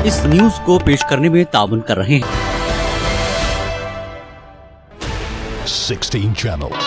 इस न्यूज को पेश करने में ताउन कर रहे हैं 16 चैनल।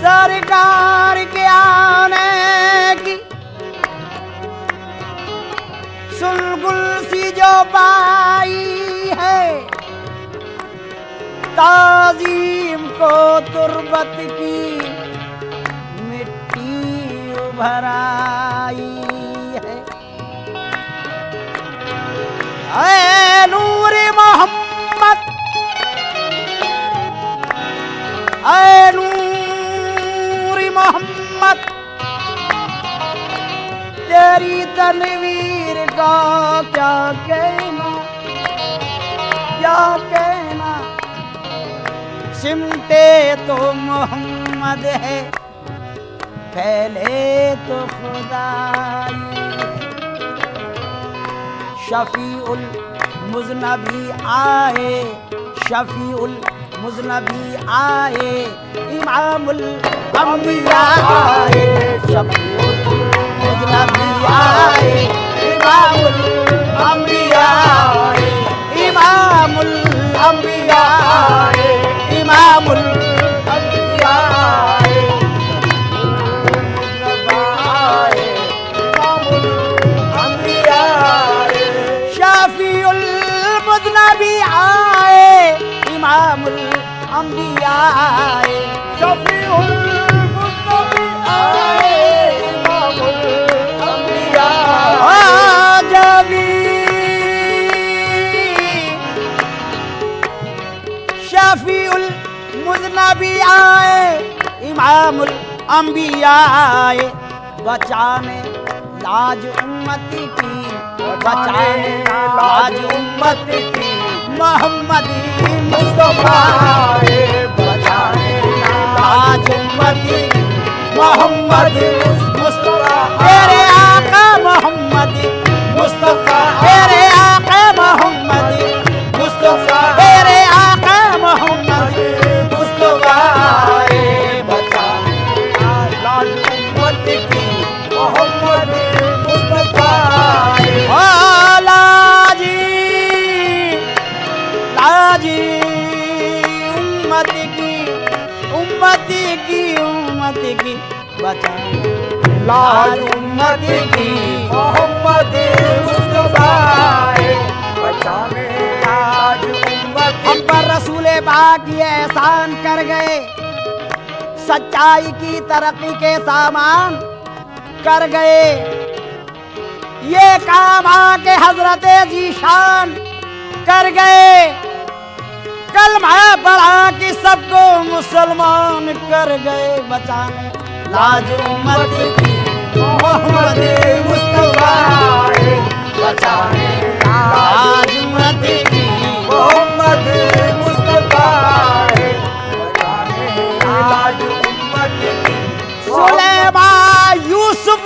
सरकार के आने की सुलगुल सी जो पाई है, ताजीम को तुर्बत की मिट्टी उभर आई है। ऐ नूर मोहम्मद, ऐ नूर मोहम्मद, तेरी तनवीर का क्या कहना, क्या कहना। सिमटे तो मोहम्मद है, फैले तो खुदाई। शफीउल मुज़नबी आए, शफीउल मुज़नबी आए, इमामुल अंबिया आए, शफीउल मुज़नबी आए, इमामुल अंबिया आए, इमामुल अंबिया आए, इमामुल अंबिया आए, इमामुल अंबिया आए, शफीउल मुज़नबी आए, इमामुल अंबिया आए, शफीउल मुज़नबी आए, इमामुल अंबिया आए। जबी शफीउल मुज़नबी आए, इमामुल अंबिया आए, बचाने लाज उम्मती की, बचाने लाज उम्मती की, मोहम्मदी मुस्तफा आए, बचाने लाज उम्मती की, मोहम्मद मुस्तफा, तेरे आका मोहम्मद मुस्तफा, तेरे आका मोहम्मद मुस्तफा, तेरे आका मोहम्मद मुस्तफा आए, बचाने लाज उम्मती की, मोहम्मद मुस्तफा आए। ओ लाजी लाजी उम्मती की, उम्मती की, उम्मती की, बचाने लाज उम्मती की, मोहम्मद मुस्तफा आए, बचाने लाज उम्मती। हम पर रसूले पाक ये एहसान कर गए, सच्चाई की तरक्की के सामान कर गए। ये काम आके हजरत जीशान कर गए, कलमा पढ़ा कि सबको मुसलमान कर गए, बचाने लाज उम्मती की, मोहम्मद मुस्तफा आए, बचाने लाज उम्मती की, मोहम्मद मुस्तफा आए, बचाने लाज उम्मती की। सुलेमान यूसुफ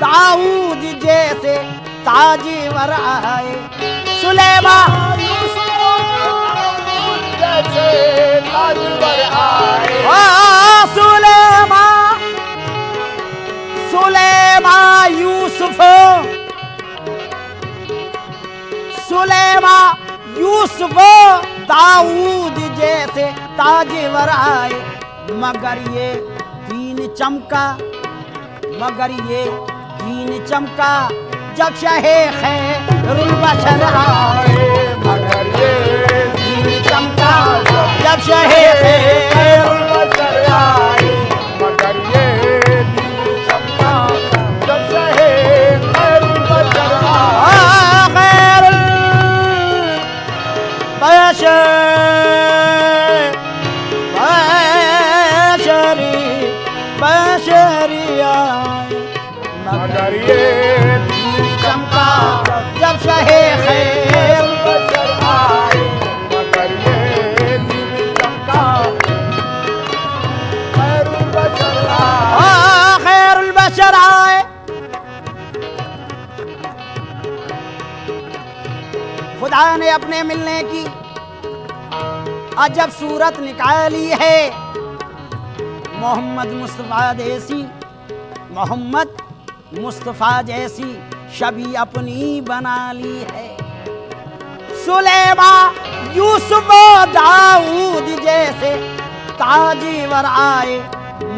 दाऊद जैसे ताजवर आए, सुलेमान यूसुफ जैसे ताजवर आए, सुलेमान सुलेमान यूसुफ सुलेमा यूसुफ दाऊद जैसे ताजवर आए, मगर ये दीन चमका, मगर ये दीन चमका जब शहे खैरुल बशर आए, मगर ये दीन चमका जब शहे खैरुल बशर आए, मगर ये दीन चमका जब शहे खैरुल बशर आए। खैरुल बशर बशरी आए, मगर ये दीन चमका जब शहे खैरुल बशर आए, मगर ये दीन चमका खैरुल बशर आए। खैरुल बशर आए। खुदा ने अपने मिलने की अजब सूरत निकाली है, मोहम्मद मुस्तफ़ा जैसी, मोहम्मद मुस्तफ़ा जैसी छवि अपनी बना ली है। सुलेमा यूसुफ दाऊद जैसे ताजवर आए,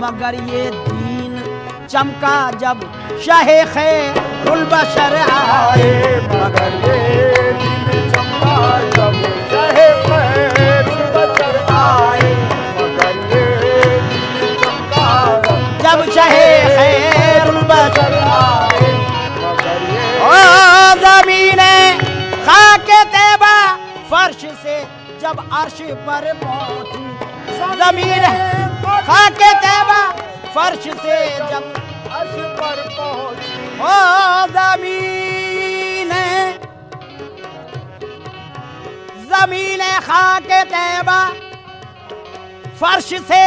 मगर ये दीन चमका जब शहे खैरुल बशर आए, मगर ये दीन चमका जब शहे खैरुल बशर आए, मगर ये दीन चमका जब शहे खैरुल बशर आए, मगर ये ओ ज़मीने खाके तैबा फर्श से जब अर्श पर पहुंची, ज़मीन खाके तैबा फर्श से जब अर्श पर पहुंची। ओ ज़मीने, ज़मीने खाके तैबा फर्श से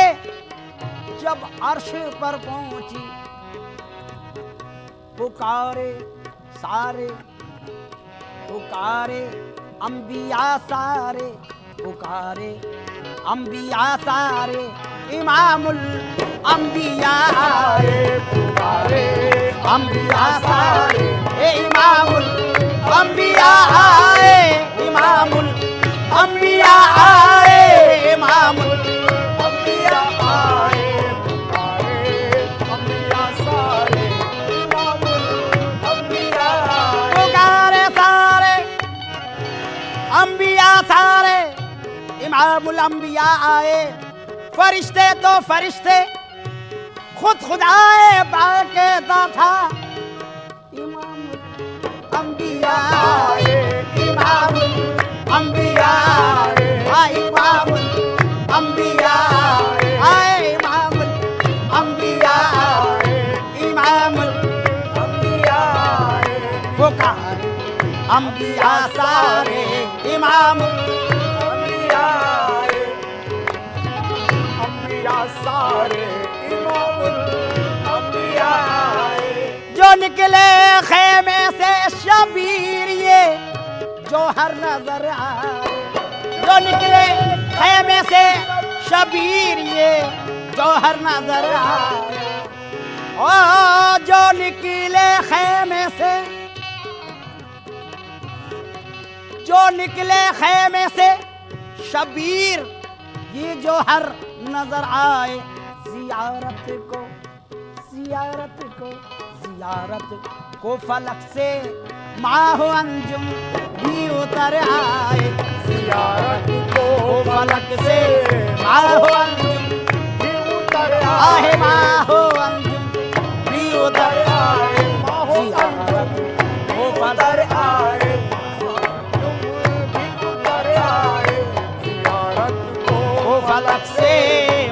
जब अर्श पर पहुंची, पुकारे सारे, पुकारे अंबिया सारे, पुकारे अंबिया सारे, इमामुल अंबिया आए, पुकारे अंबिया सारे, इमामुल अंबिया आए, इमामुल अंबिया आए, इमामुल अंबिया आए, पुकारे अंबिया सारे, इमामुल अंबिया आए। पुकारे सारे अंबिया सारे, इमामुल अंबिया आए। फरिश्ते तो फरिश्ते खुद खुदाए बाकायदा था, इमामुल अंबिया आए, इमामुल अंबिया आए, इमामुल अंबिया आए, इमामुल अंबिया आए, इमामुल अंबिया आए, पुकार अंबिया सारे, इमामुल अंबिया आए, अंबिया सारे, इमामुल अंबिया आए। जो निकले खेमे से शबीर ये जोहर नजर आए, जो निकले खेमे से शबीर ये जोहर नजर आए, ओ जो निकले खेमे से, जो निकले खेमे से शबीर ये जोहर नजर आए। जियारत को, जियारत को, जियारत को फलक से माहो अंजुम भी उतर आए, जियारत को फलक से माहो अंजुम भी उतर आहे, माहो अंजुम भी उतर आए, जियारत को उतर फलक आए, भी उतर आए, जियारत को फलक से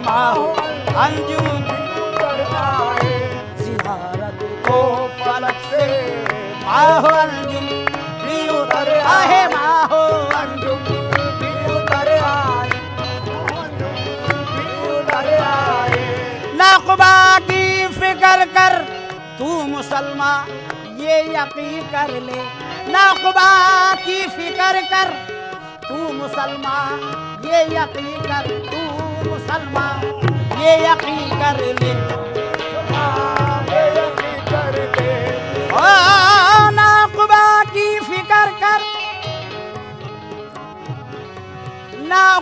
माहो अंजुम उतर आए, जियारत को फलक से माहो अंजुम भी उतर आहे, माहो अंजुम भी उतर आए, भी उतर आए। नक़बा की फिक्र कर तू मुसलमान ये यकीन कर ले, नक़बा की फिक्र कर तू मुसलमान ये यकीन कर, तू मुसलमान ये यकीन कर ले, ओ नक़बा की फिक्र कर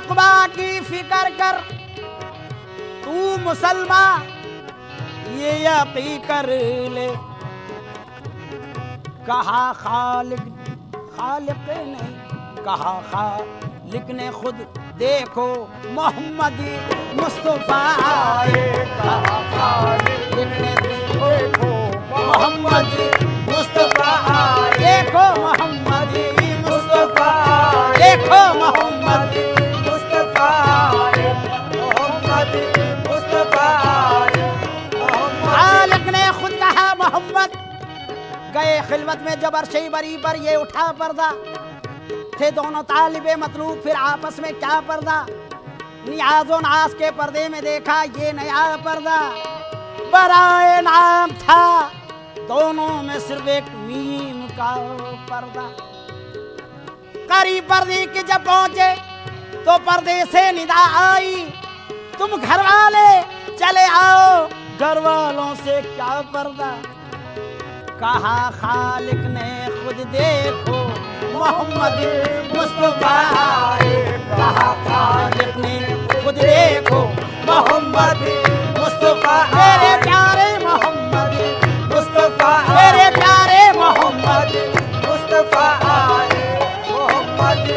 उक़बा की फिक्र कर तू मुसलमान ये यकीन कर ले। कहा खालिक ने, कहा खालिक ने खुद देखो मोहम्मद मुस्तफा आए। कहा खालिक ने देखो मोहम्मद मुस्तफा आए। देखो मोहम्मद मुस्तफा आए। देखो मोहम्मद मुस्तफा आए, मोहम्मद मुस्तफा आए, मोहम्मद। खालिक ने खुद कहा मोहम्मद गए खिलवत में जब अर्शे बरी पर ये उठा पर्दा। थे दोनों तालिबे मतलूब फिर आपस में क्या पर्दा। नियाज़ो नाज के पर्दे में देखा ये नया पर्दा। बराए नाम था दोनों में सिर्फ एक मीम का पर्दा। करीब पर्दे के जब पहुंचे तो पर्दे से निदा आई, तुम घर वाले चले आओ, घर वालों से क्या पर्दा। कहा खालिक ने खुद देखो मोहम्मद मुस्तफा आए। कहा खालिक ने खुद देखो मोहम्मद मुस्तफा। मेरे प्यारे मोहम्मद मुस्तफा मेरे प्यारे मोहम्मद मुस्तफा आए, मोहम्मद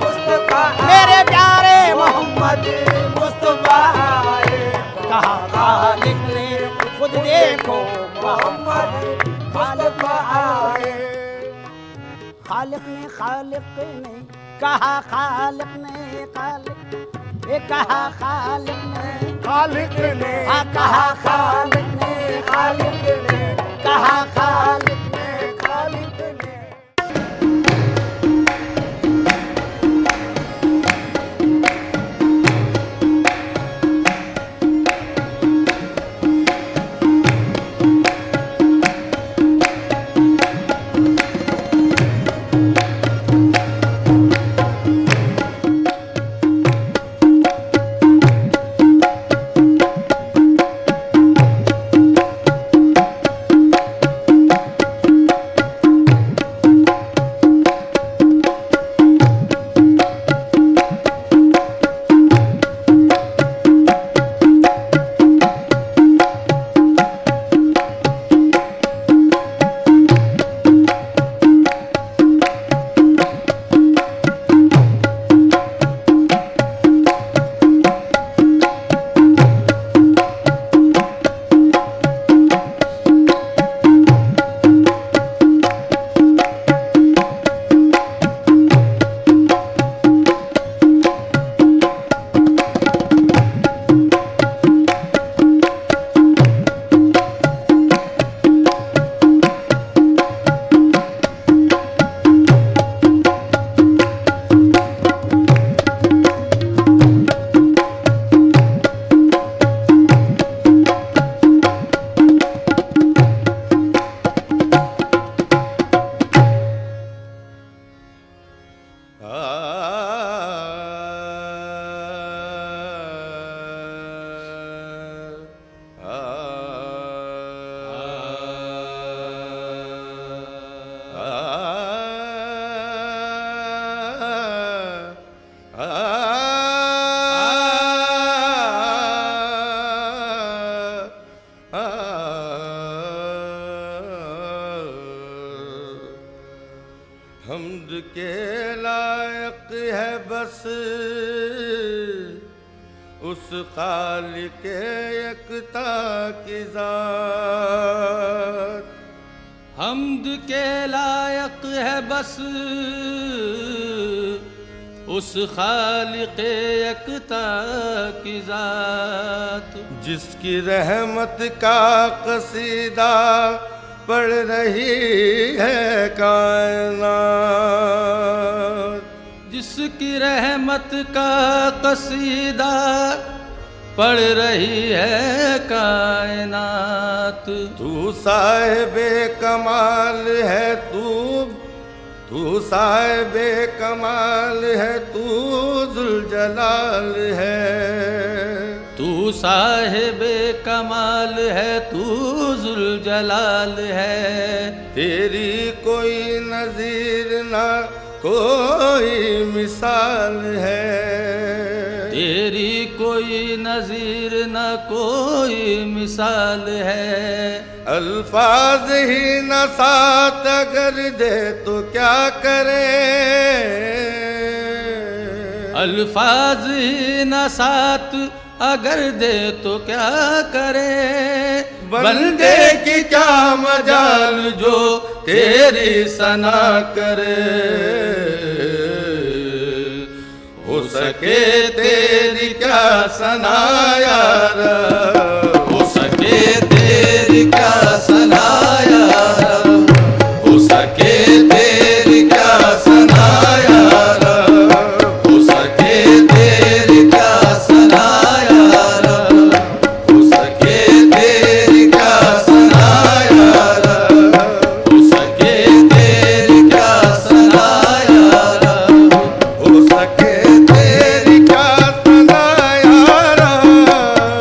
मुस्तफा मेरे प्यारे मोहम्मद मुस्तफा आए। कहा खालिक ने खुद देखो मोहम्मद मुस्तफा आए। खालिक ने कहा खालिक ने खालिक ये कहा खालिक ने खालिक ने कहा खालिक ने खालिक ने कहा खालिक ने खालिक ने। हम्द के लायक है बस उस खालिक यकता की ज़ात। हम्द के लायक है बस उस खालिक यकता की ज़ात, जिसकी रहमत का कसीदा पढ़ रही है कायनात। जिसकी रहमत का कसीदा पढ़ रही है कायनात। तू साहिबे कमाल है, तू साहिबे कमाल है, तू जुल जलाल है। तू साहिबे कमाल है, तू जुल जलाल है। तेरी कोई नज़ीर ना कोई मिसाल है। कोई नजीर न कोई मिसाल है। अल्फाज ही न साथ अगर दे तो क्या करे, अल्फाज ही न साथ अगर दे तो क्या करे। बंदे की क्या मजाल जो तेरी सना करे, हो सके तेरी क्या सना यार, हो सके तेरी क्या सना यार, हो सके तेरी क्या सना यार, हो सके तेरी क्या सना यार, हो सके तेरी क्या सना यार, हो सके तेरी क्या सना यार, हो सके तेरी क्या सना यार,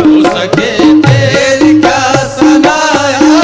हो सके तेरी क्या सना यार,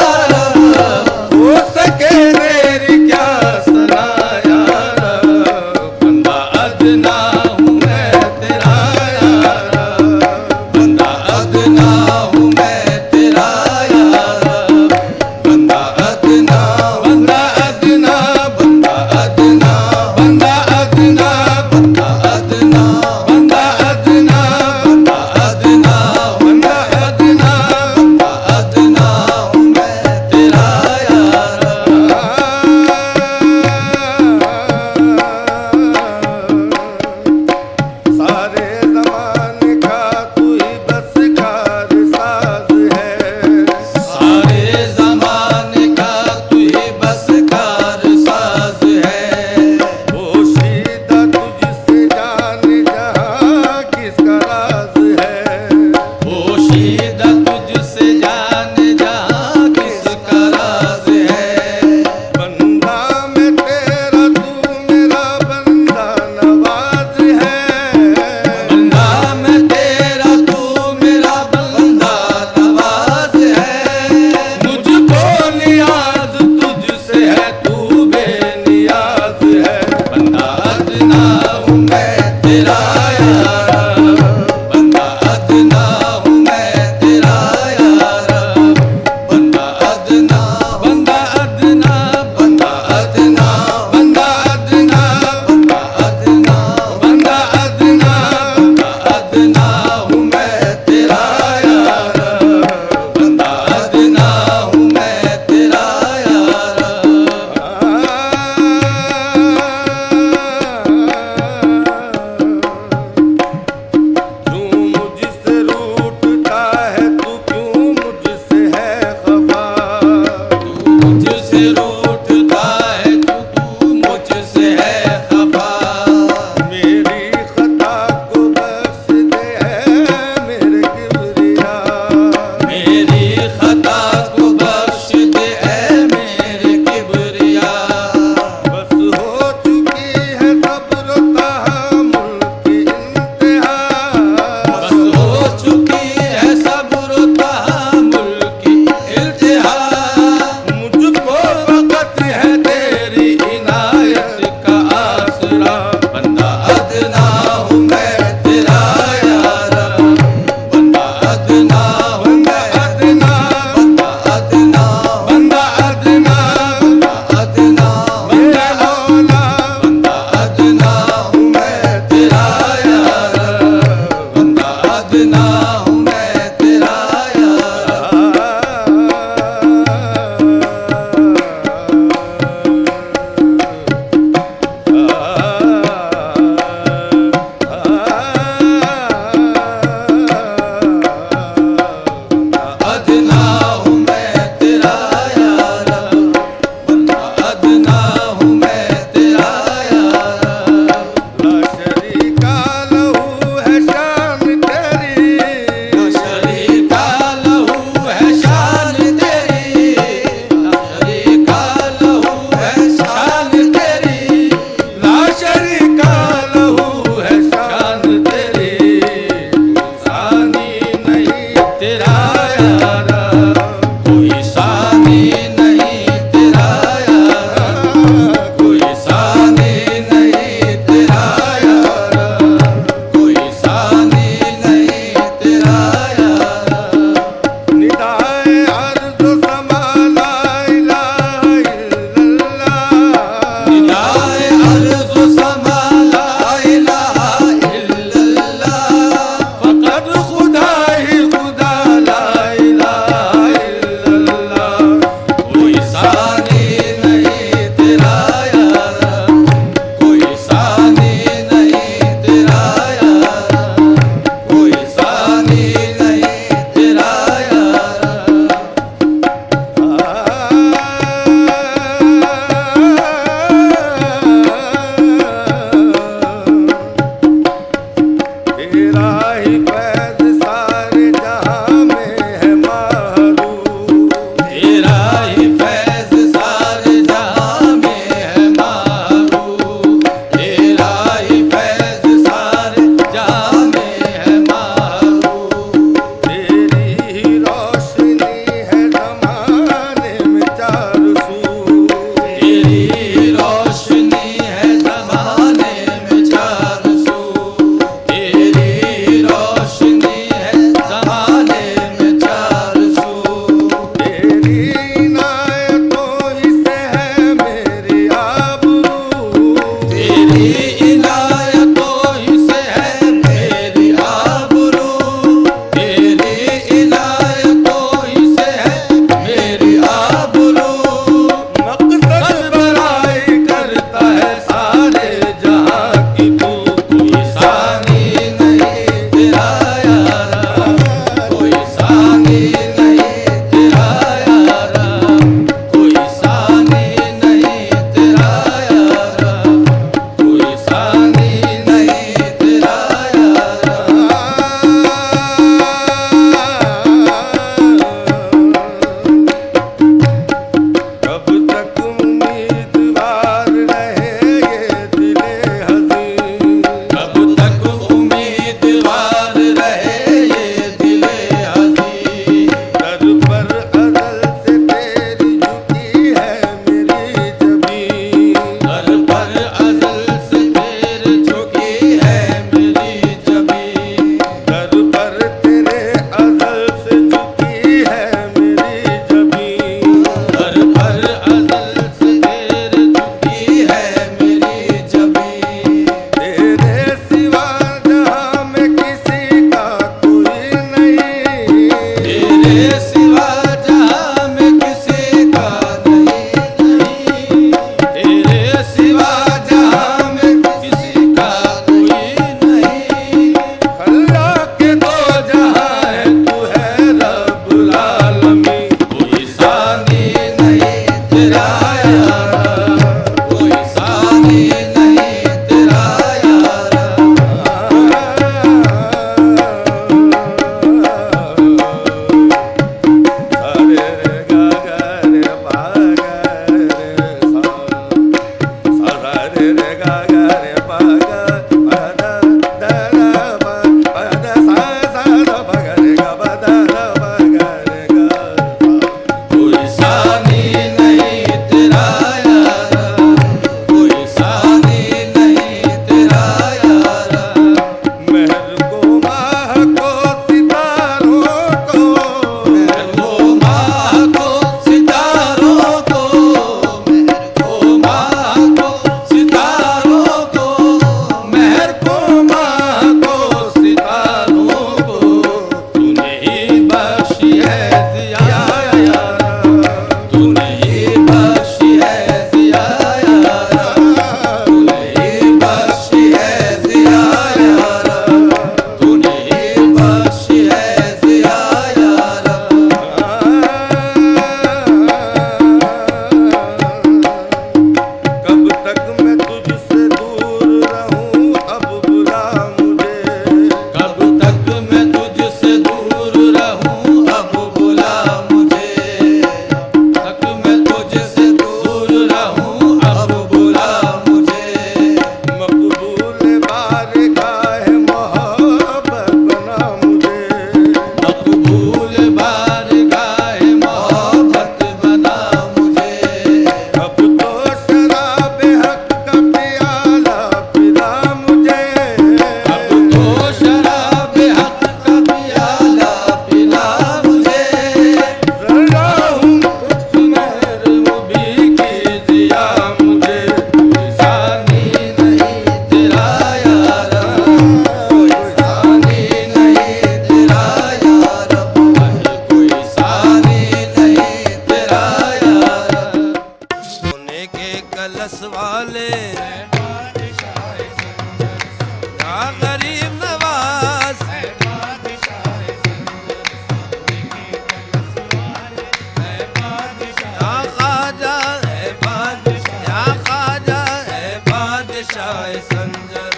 संजर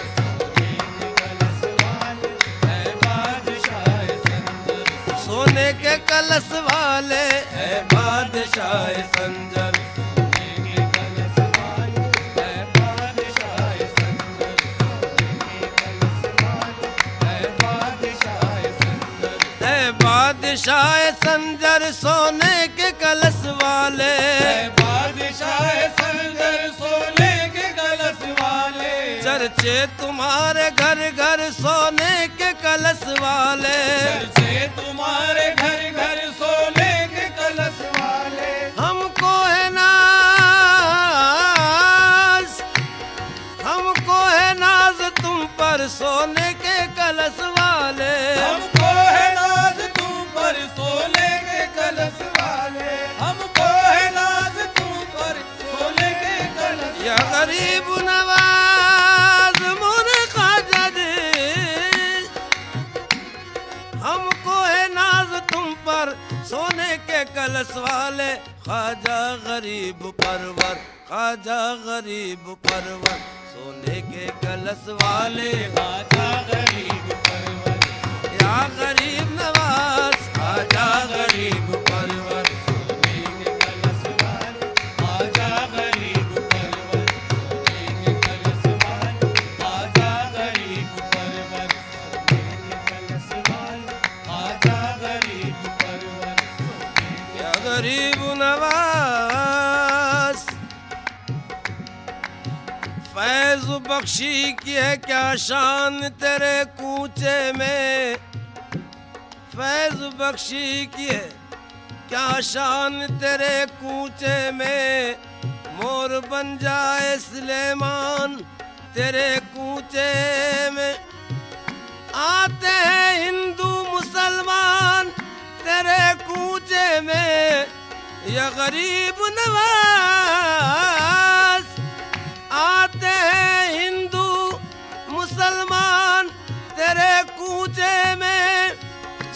सोने के कलश वाले है बादशाह संजर बादशाह संजर सोने के कलश वाले बादशाह संजर सोने के कलश वाले चर्चे तुम्हारे घर घर सोने के कलश वाले चर्चे तुम्हारे घर घर सोने के कलश वाले हमको है नाज तुम पर सोने के कलश वाले हमको है नाज तुम पर सोने के कलश वाले हमको है नाज तुम पर सोने के कलश या गरीब नवाज मोरे ख्वाजा जी हमको है नाज तुम पर सोने के कलश वाले ख्वाजा गरीब परवर ख्वाजा गरीब परवर सोने के कलश वाले ख्वाजा गरीब परवर या गरीब नवाज ख्वाजा गरीब परवर सोने के कलश वाले ख्वाजा गरीब परवर सोने के कलश वाले ख्वाजा गरीब परवर सोने के कलश वाले ख्वाजा गरीब परवर या गरीब नवाज फैज बख्शी की है क्या शान तेरे कूचे में फैज बख्शी की है क्या शान तेरे कूचे में मोर बन जाए सुलेमान तेरे कूचे में आते हैं हिंदू मुसलमान तेरे कूचे में या गरीब नवाज आते हैं हिंदू मुसलमान तेरे कूचे में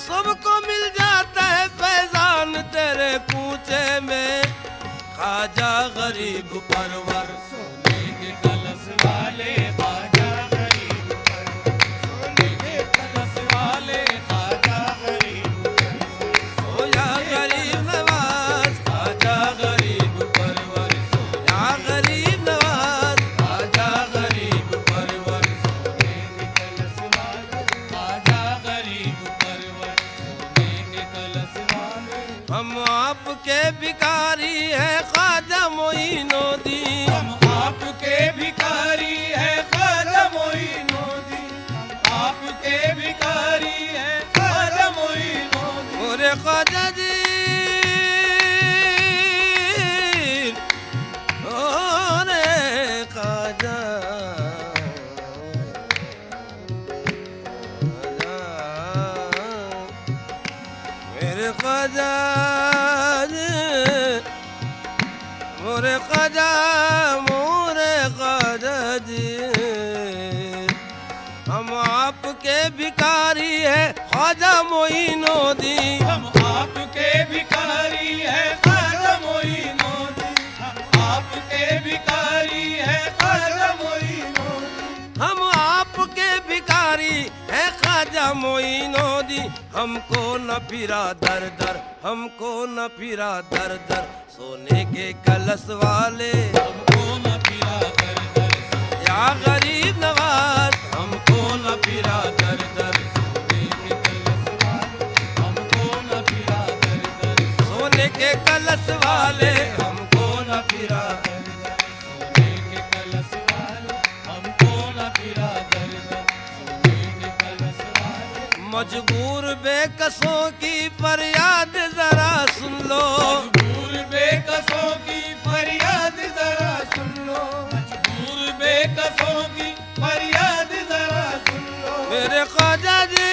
सबको मिल जाता है फैजान तेरे कूचे में ख्वाजा गरीब परवर सोने के कलश वाले ख्वाजा गरीब परवर सोने के कलश वाले ख्वाजा गरीब ओ या गरीब नवाज ख्वाजा गरीब परवर या गरीब नवाज ख्वाजा गरीब परवर सोने के कलश वाले ख्वाजा गरीब परवर सोने के कलश वाले हम आपके भिखारी हैं ख्वाजा मोइनुद्दीन हम आपके भिखारी हैं ख्वाजा मोइनुद्दीन हम आपके भिखारी हैं ख्वाजा मोइनुद्दीन मोरे ख्वाजा जी ओरे ख्वाजा मेरे ख्वाजा जी मोरे ख्वाजा जी हम आपके भिखारी हैं ख्वाजा मोइनुद्दीन हम आपके भिखारी हैं ख्वाजा मोइनुद्दीन हम आपके भिखारी हैं ख्वाजा मोइनुद्दीन हम आपके भिखारी हैं ख्वाजा मोइनुद्दीन हमको न फिरा दर दर हमको न फिरा दर दर सोने के कलश वाले हमको न फिरा दर दर या गरीब नवाज हमको न फिरा दर दर सोने के कलश वाले हमको न फिरा दर दर सोने के कलश वाले हमको न फिरा सोने के कलश वाले हमको न फिरा दर दर सोने के कलश वाले मजबूर बेकसों की फरियाद जरा सुन लो मजबूर बेकसों की फरियाद जरा सुन लो मजबूर बेकसों की फरियाद जरा सुन लो मेरे ख्वाजा जी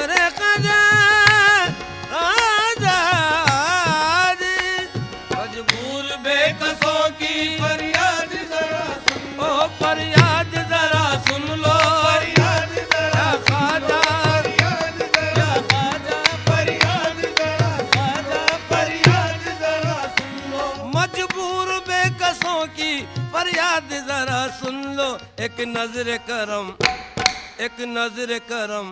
अरे ख्वाजा ख्वाजा जी मजबूर बेकसों की फरियाद जरा सुन लो ओ फरियाद जरा सुन लो फरियाद जरा या ख्वाजा फरियाद जरा ख्वाजा फरियाद जरा ख्वाजा फरियाद जरा सुन लो मजबूर गरीबों की फरियाद जरा सुन लो। एक नजर करम, एक नजर करम,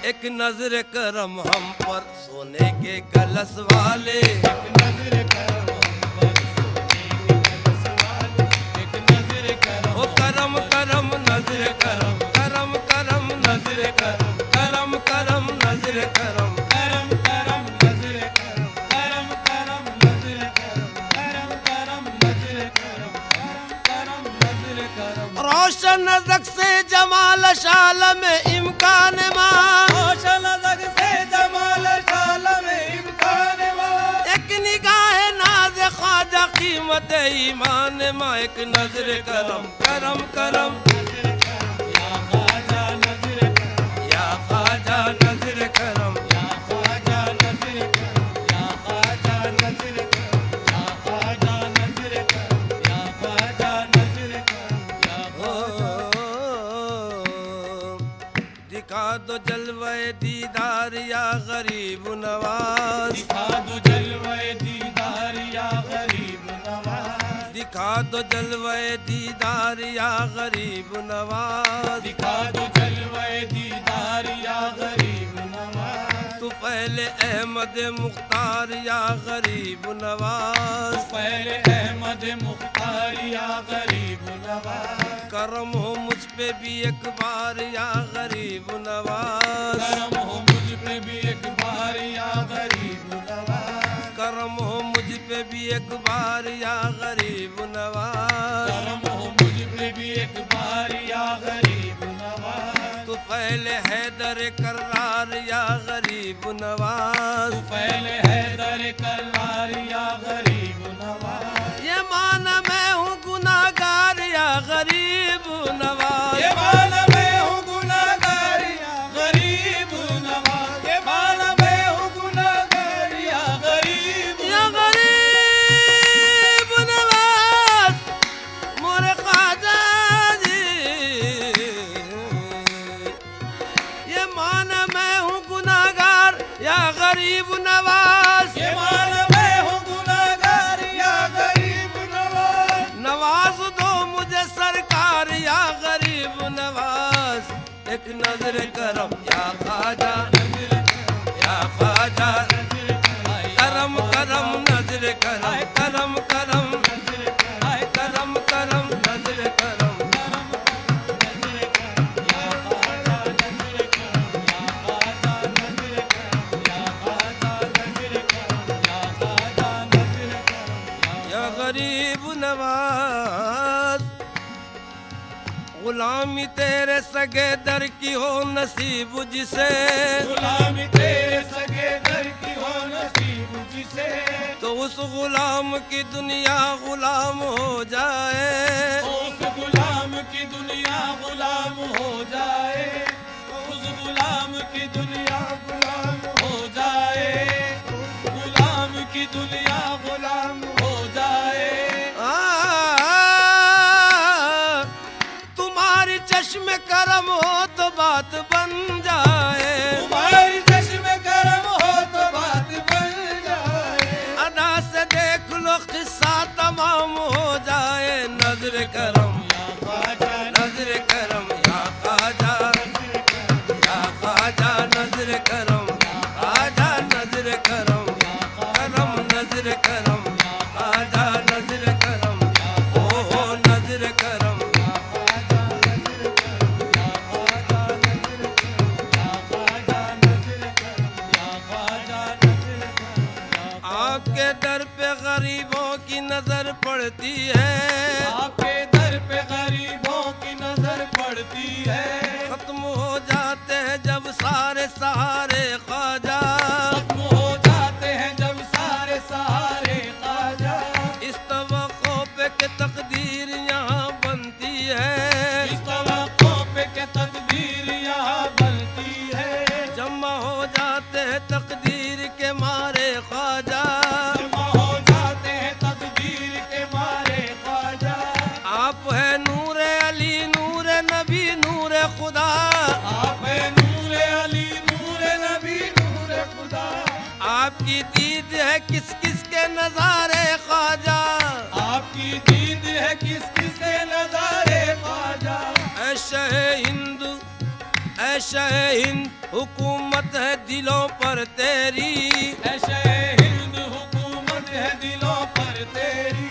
एक नजर करम हम पर सोने के कलश वाले। एक नजर करम हम पर सोने के कलश वाले, एक नजर करम। ओ करम करम नजर करम, करम करम नजर करम, करम करम नजर करम। करम करम नजर करम, करम करम नजर करम, करम करम नजर करम, करम करम नजर करम। रोशन नजक से जमाल शाल में इम्कान मां, रोशन नजक से जमाल शाल में इम्कान मां। एक निगाह नाज ख्वाजा कीमत ईमान मां। एक नजर करम, करम करम या ख्वाजा नजर करम, या ख्वाजा नजर करम। या ख्वाजा नजर करम, या ख्वाजा नजर करम, या ख्वाजा नजर करम, या ख्वाजा नजर करम, या ओ, दिखा दो जलवे दीदार या गरीब नवाज। दिखा दो जलवे दीदार या गरीब नवाज। दिखा दो जलवे दीदार या गरीब नवाज। दिखा दो जलवे दीदार या गरीब नवाज। तू पहले अहमद मुख्तार या गरीब नवाज। पहले अहमद मुख्तार या गरीब नवाज। करम हो मुझ पे भी एक बार या गरीब नवाज। करम हो मुझ पे भी एक बार या गरीब नवाज। करम हो मुझ पे भी एक बार या गरीब नवाज। करम हो मुझ पे भी एक बार या गरीब नवाज। तू पहले हैदर करार या गरीब नवाज। पहले हैदर करार या गरीब नवाज। ये माना मैं हूँ गुनाहगार या गरीब नवाज। ये माना मैं हूँ गुनाहगार या गरीब नवाज। ये माना मैं हूँ गुनाहगार या गरीब नवाज मोरे ख्वाजा जी। ये माना मैं हूँ गुनाहगार या गरीब नवाज। ये माना मैं हूँ गुनाहगार या गरीब नवाज। नवाज दो मुझे सरकार या गरीब नवाज। एक नजर करम या ख्वाजा, या ख्वाजा। करम करम नजर करम, करम करम करम करम नजर करम। या गरीब नवाज गुलामी तेरे सगे दर की हो नसीब जिसे। गुलामी तेरे सगे दर की हो नसीब जिसे। तो उस गुलाम की दुनिया गुलाम हो जाए। उस गुलाम की दुनिया गुलाम हो जाए। उस गुलाम की दुनिया गुलाम हो जाए। गुलाम की दुनिया गुलाम हो जाए। तुम्हारी चश्मे करम हो तो बात बन जाए। तुम्हारी चश्मे करम हो तो बात बन जाए। अदा से देख लो किस्सा तमाम हो जाए। नजर करम या ख्वाजा नजर करम या ख्वाजा, या ख्वाजा नजर करम, ख्वाजा नजर करम, करम नजर करम, ख्वाजा नजर करम, ओ नजर करम। आपके दर पे गरीबों की नजर पड़ती है। आपके दर पे गरीबों की नजर पड़ती है। खत्म हो जाते हैं जब सारे सहारे ख्वाजा। खत्म हो जाते हैं जब सारे सहारे ख्वाजा। इस तवक्को पे के तकदीर यहाँ बनती है। इस तवक्को पे के तकदीर यहाँ बनती है। जमा हो जाते हैं तकदीर के मारे ख्वाजा। जमा हो जाते हैं तकदीर के मारे ख्वाजा। आप है नूर अली नूर नबी नूर खुदा। आप है नूर अली नूर नबी नूर खुदा। आपकी दीद है किस किस के नजारे ख्वाजा। आपकी दीद किस किस के नजारे ख्वाजा ऐशे हिंद ऐशे हिंद हुकूमत है दिलों पर तेरी ऐशे हिंद हुकूमत है दिलों पर तेरी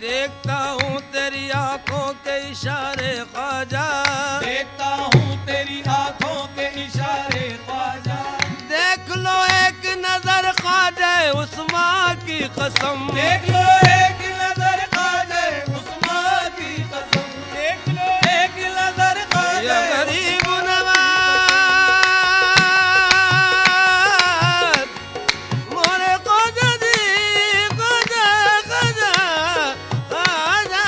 देखता हूँ तेरी आंखों के इशारे ख्वाजा देखता हूँ तेरी आंखों के इशारे ख्वाजा देख लो एक नजर ख्वाजा उस्मान की कसम देख लो एक नजर ख्वाजा उस्मान की कसम देख लो एक नजर ख्वाजा या गरीब नवाज मोरे ख्वाजा दी ख्वाजा ख्वाजा ख्वाजा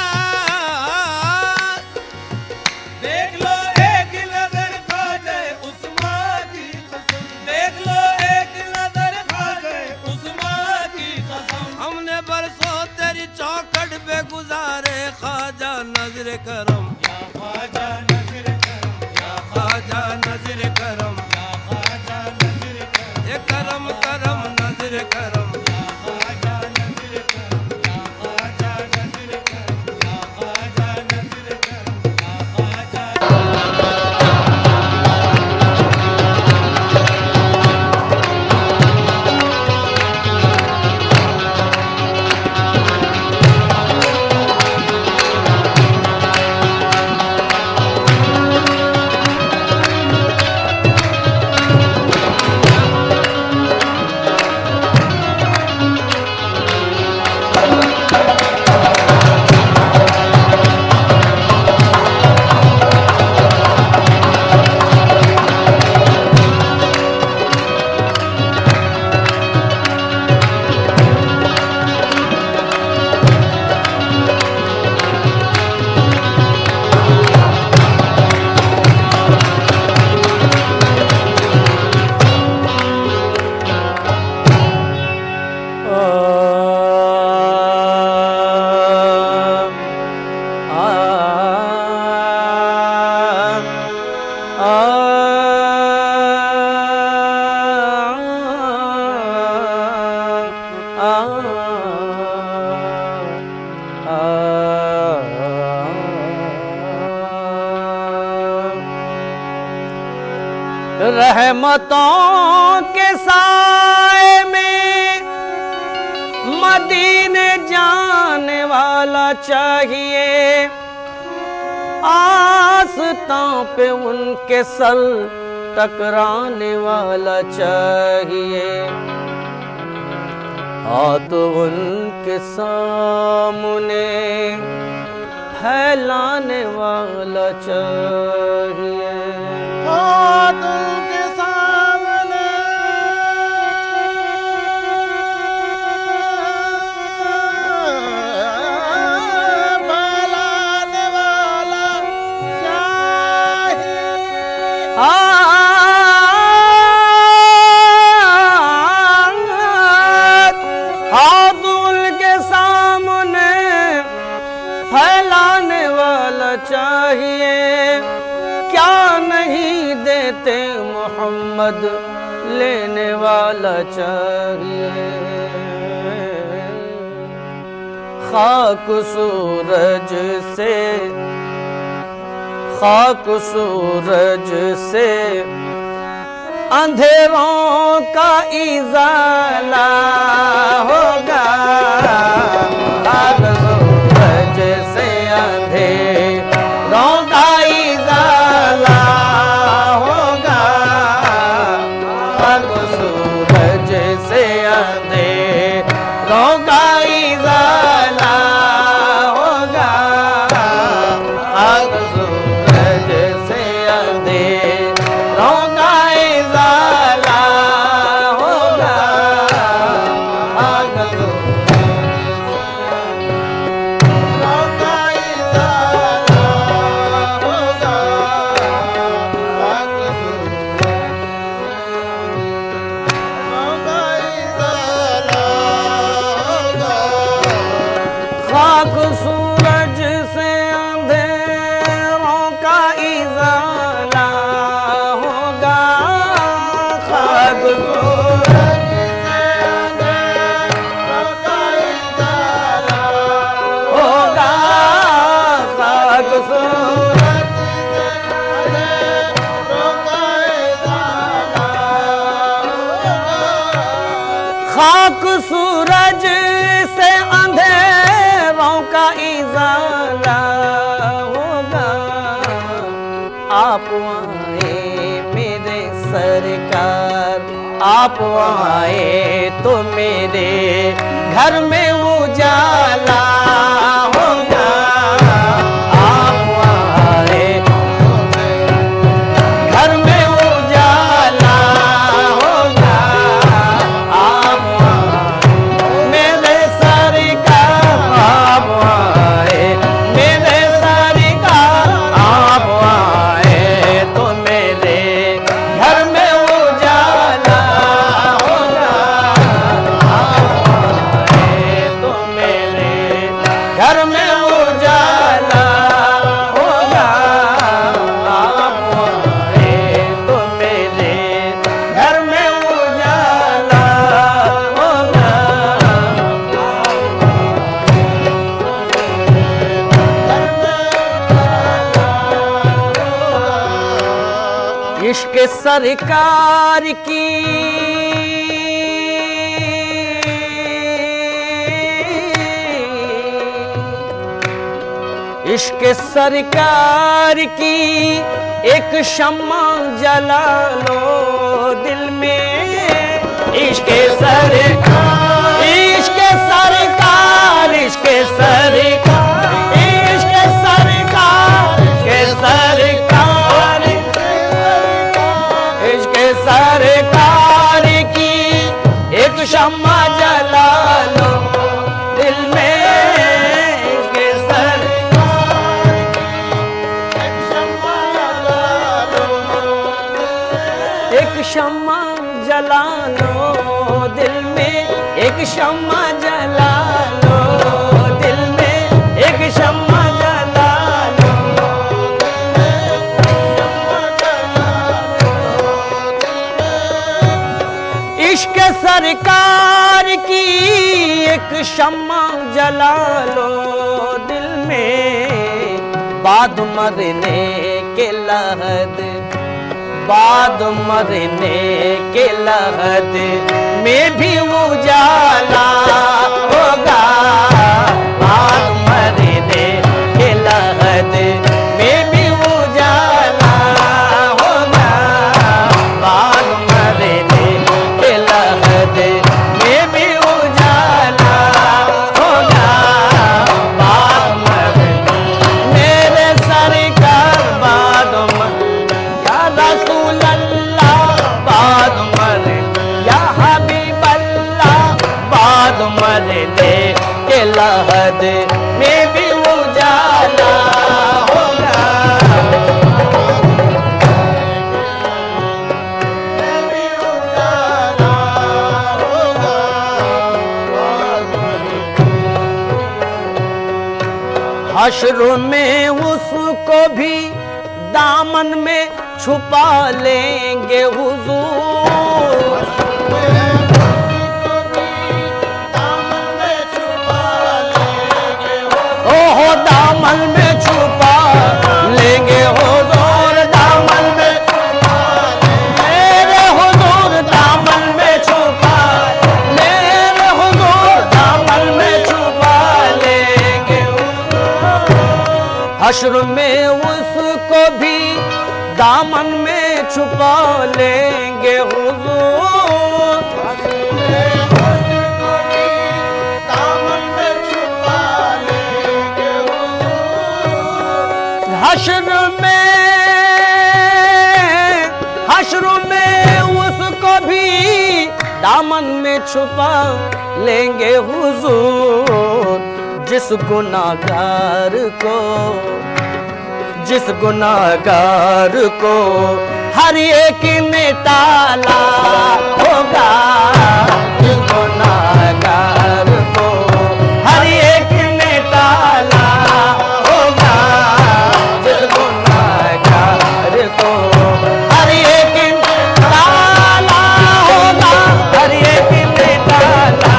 देख लो एक नजर ख्वाजा उस्मान की कसम देख लो एक नजर ख्वाजा उस्मान की कसम हमने बरसों तेरी चौखट पे गुजारे ख्वाजा नजर करम या ख्वाजा नजर करम या ख्वाजा नजर करम या ख्वाजा नजर करम ये करम करम नजर करम या ख्वाजा नजर करम या ख्वाजा नजर करम या ख्वाजा नजर करम या ख्वाजा रहमतों के साए में मदीने जाने वाला चाहिए, आस्तां पे उनके सर टकराने वाला चाहिए, हाथ उनके सामने फैलाने वाला चाहिए, हाथ उनके सामने फैलाने वाला चाहिए, हाथ उनके सामने फैलाने वाला चाहिए, क्या नहीं देते मोहम्मद लेने वाला चाहिए, खाक सूरज से अंधेरों का इजाला होगा, खाक सूरज से अंधेरों का इजाला होगा, खाक सूरज से अंधेरों का इजाला होगा, खाक सूरज से अंधेरों का इजाला होगा, खाक खाक सूरज से अंधेरों का इजाला होगा, खाक सूरज से अंधेरों का इजाला होगा, उजाला होगा। आप आए मेरे सरकार, आप आए तो मेरे घर में उजाला होगा। आप आए घर में उजाला होगा। आप मेरे सरकार, आप आए मेरे सरकार, आप आए तो मेरे घर में उजाला होगा। आप आए तो मेरे घर में उजाला होगा। आप आए तो मेरे घर में उजाला होगा। इश्क सरकार की इश्क सरकार की एक शम्मा जला लो दिल में। इश्क सरकार, इश्क सरकार, इश्क सरकार, इश्क सरकार, इश्क सरकार, इश्क सरकार की एक शम्मा जला लो दिल में। इश्क सरकार की एक शम्मा जला लो, एक शम्मा जला लो दिल में। एक शम्मा जला लो दिल में, एक शम्मा जला लो दिल में। इश्क सरकार की एक शम्मा जला लो दिल में। बाद मरने के लहद, बाद मरने के लहद में भी उजाला होगा। बाद मरने के लहद में भी उजाला होगा। बाद मरने के लहद में भी उजाला होगा। बाद मरने मेरे सरकार, बाद या रसूल अल्लाह, बाद मरने या हबीब अल्लाह, बाद मरने के लहद में भी उजाला होगा। हश्र में उसको भी दामन में छुपा लेंगे हुजूर। ओहो दामन में छुपा लेंगे हुजूर, दामन में मेरे हुजूर, दामन में छुपा मेरे हुजूर, दामन में छुपा लेंगे हुजूर। हश्र में उसको भी दामन में छुपा लेंगे हुजूर। हश्र में उसको भी दामन में छुपा लेंगे हुजूर। जिस गुनाहगार को, जिस गुनाहगार को हर एक ने टाला होगा। जिस गुनाहगार को हर एक ने टाला होगा। जिस गुनाहगार को हर एक ने टाला होगा। हर एक ने टाला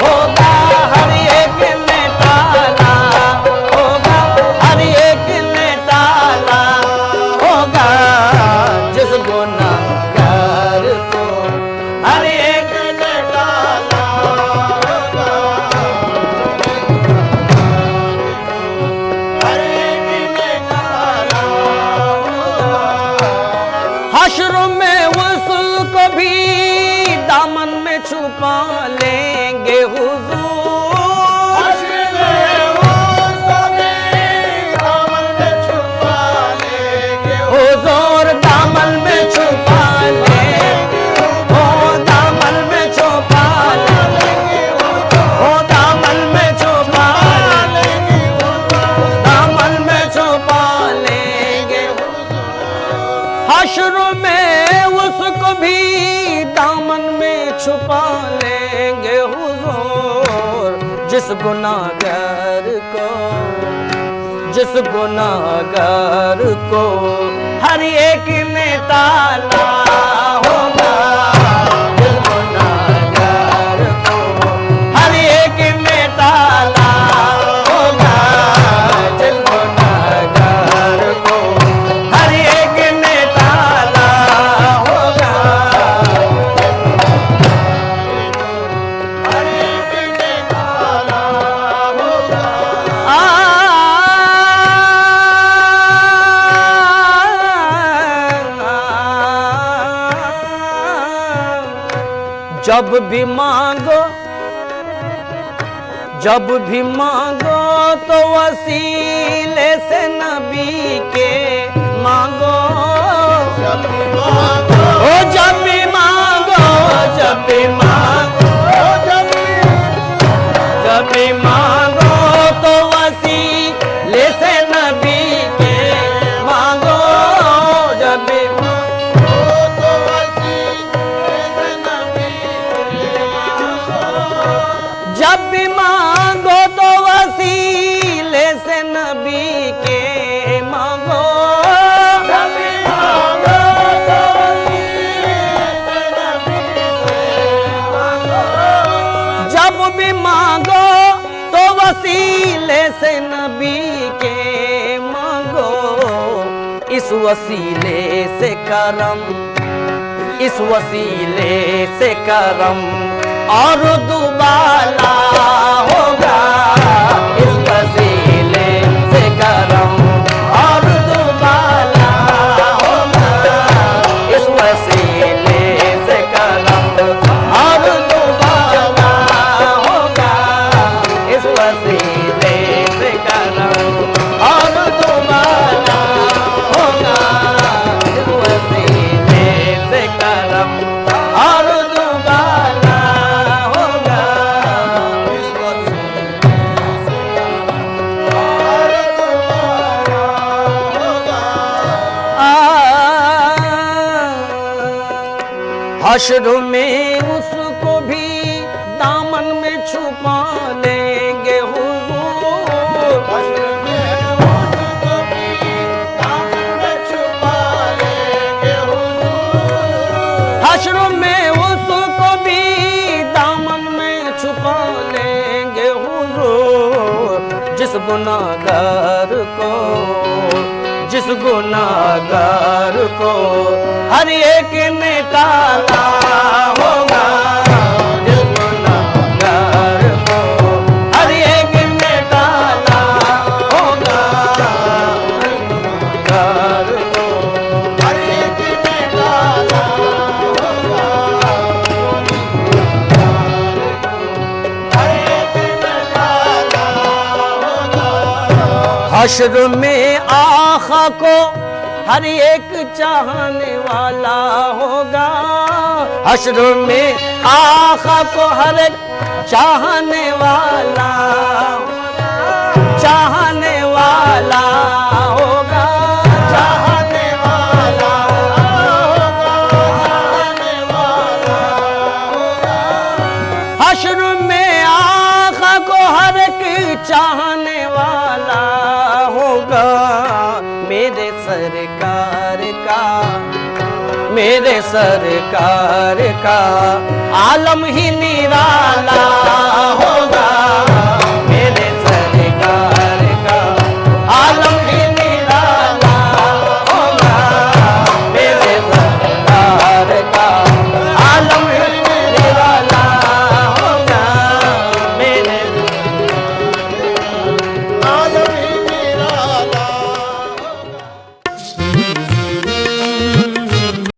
होगा। हर एक ने टाला होगा। हर एक ने टाला होगा। जिस गुनाहगार को हर एक ने टाला हश्र में उसको भी दामन में छुपा लेंगे हुजूर, जिस गुनाहगार को हर एक में ताला होगा, जिस गुनाहगार को हर एक में ताला होगा, जिस गुनाहगार को हर एक में ताला होगा, हर एक में ताला होगा। जब भी मांगो तो वसीले से नबी के मांगो, जब भी मांगो तो वसीले से नबी के मांगो, जब भी मांगो तो वसीले से नबी के मांगो, जब भी मांगो तो वसीले से नबी के मांगो, जब भी मांगो तो वसीले से नबी के मांगो, इस वसीले से करम, इस वसीले से करम और दुबाला होगा, इस वसीले से करम और दुबाला होगा, इस वसीले से करम और दुबाला होगा, इस वसीले से करम और दुबाला होगा, इस वसीले से करम और दुबाला होगा, इस वसीले से करम और दुबाला होगा। हश्र में उसको भी दामन में छुपा लेंगे हुजूर, हश्र में उसको भी दामन में छुपा लेंगे हुजूर, हश्र में उसको भी दामन में छुपा लेंगे हुजूर, जिस गुनाहगार को हर एक ने टाला होगा, जिस गुनाहगार को हर एक ने टाला होगा, गुनाहगार को हर एक ने टाला होगा, हर एक ने टाला होगा। हश्र में आखा को हर एक चाहने वाला होगा, हश्र में आखा को हर एक चाहने वाला होगा, चाहने वाला होगा, चाहने वाला होगा, चाहने वाला होगा। हश्र में आखा को हर एक चाहने वाला होगा, मेरे सरकार का आलम ही निराला हो